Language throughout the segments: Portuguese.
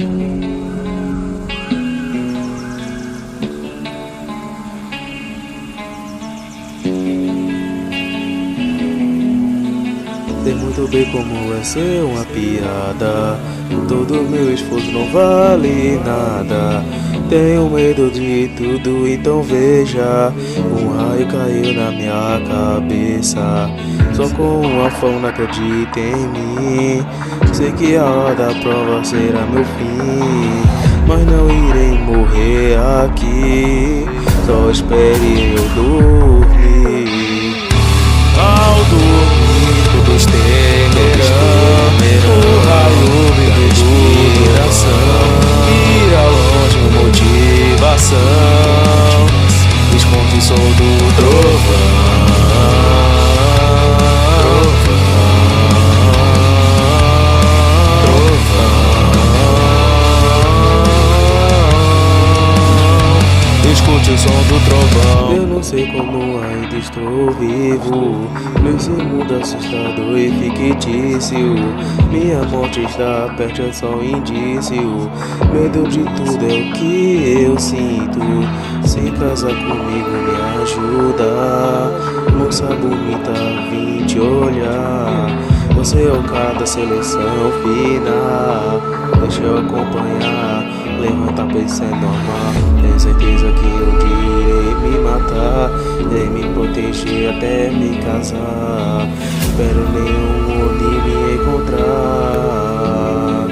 Sei muito bem como é ser uma piada. Todo meu esforço não vale nada. Tenho medo de tudo, então veja. Um raio caiu na minha cabeça. Só com uma fã não acredita em mim. Sei que a hora da prova será meu fim, mas não irei morrer aqui. Só espere eu dormir. Ao dormir todos temerão o raio de inspiração. Irá longe motivação. Esconde o som do trovão. Escute o som do trovão. Eu não sei como ainda estou vivo nesse mundo assustador e fictício. Minha morte está perto, é só um indício. Medo de tudo é o que eu sinto. Se casar comigo me ajuda. Moça bonita, vim te olhar. Você é o cara da seleção final. Deixa eu acompanhar. Levanta, pois é normal. Tenho certeza que eu irei me matar. Irei me proteger até me casar. Espero nenhum olho me encontrar.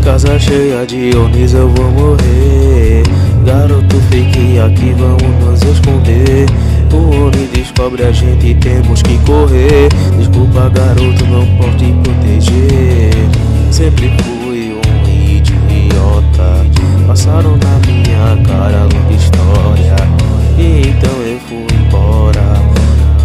Casa cheia de ONIs, eu vou morrer. Garoto, fique aqui, vamos nos esconder. O ONI descobre a gente e temos que correr. Desculpa, garoto, não posso te proteger. Sempre fui um idiota. Passaram na minha cara longa história. E então eu fui embora.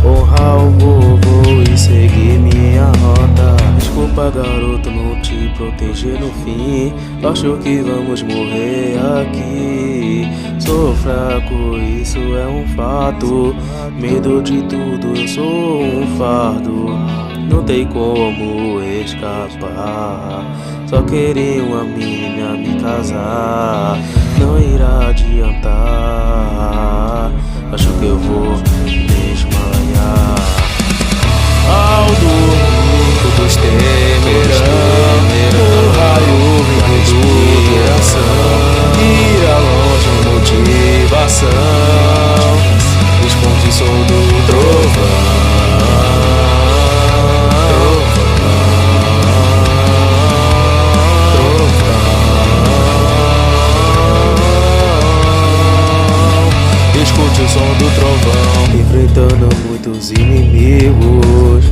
Honrar o vovô e seguir minha rota. Desculpa, garoto, não te proteger no fim. Acho que vamos morrer aqui. Sou fraco, isso é um fato. Medo de tudo, eu sou um fardo. Não tem como escapar. Só queria uma menina me casar. Não irá adiantar. Acho que eu vou desmaiar. Ao dormir todos temerão o raio de inspiração. Irá longe motivação. Esconde o som do trovão. Escute o som do trovão. Enfrentando muitos inimigos,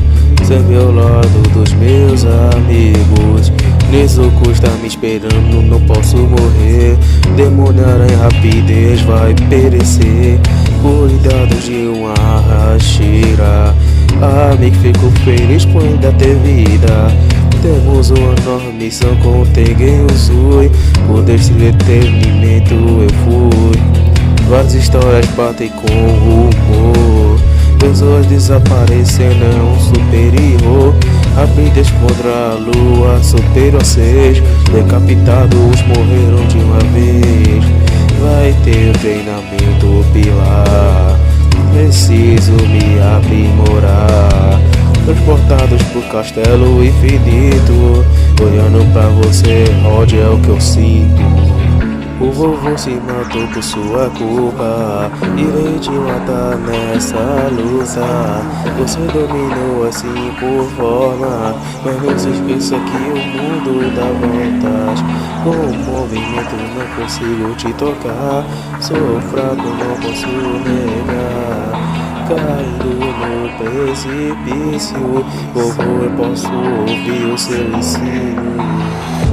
sempre ao lado dos meus amigos. Nezuko está me esperando, não posso morrer. Demônio aranha rapidez vai perecer. Cuidado de uma rasteira. Amigo, fico feliz por ainda ter vida. Temos uma nova missão com o Tengen Uzui. Por desse entretenimento eu fui. Várias histórias batem com rumor. Pessoas desaparecendo, é um superior. Rapidez contra a lua, superior a 6. Decapitados morreram de uma vez. Vai ter treinamento pilar. Preciso me aprimorar. Transportados pro castelo infinito. Olhando pra você, Rod, é o que eu sinto. O vovô se matou por sua culpa. Irei te matar nessa luta. Você dominou assim por forma, mas não se esqueça que o mundo dá voltas. Com o movimento não consigo te tocar. Sou fraco, não posso negar. Caindo no precipício, vovô, eu posso ouvir o seu ensino.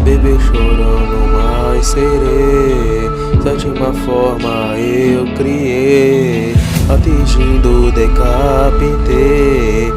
Bebê chorando, mas serei. Sétima forma eu criei. Atingindo, decapitei.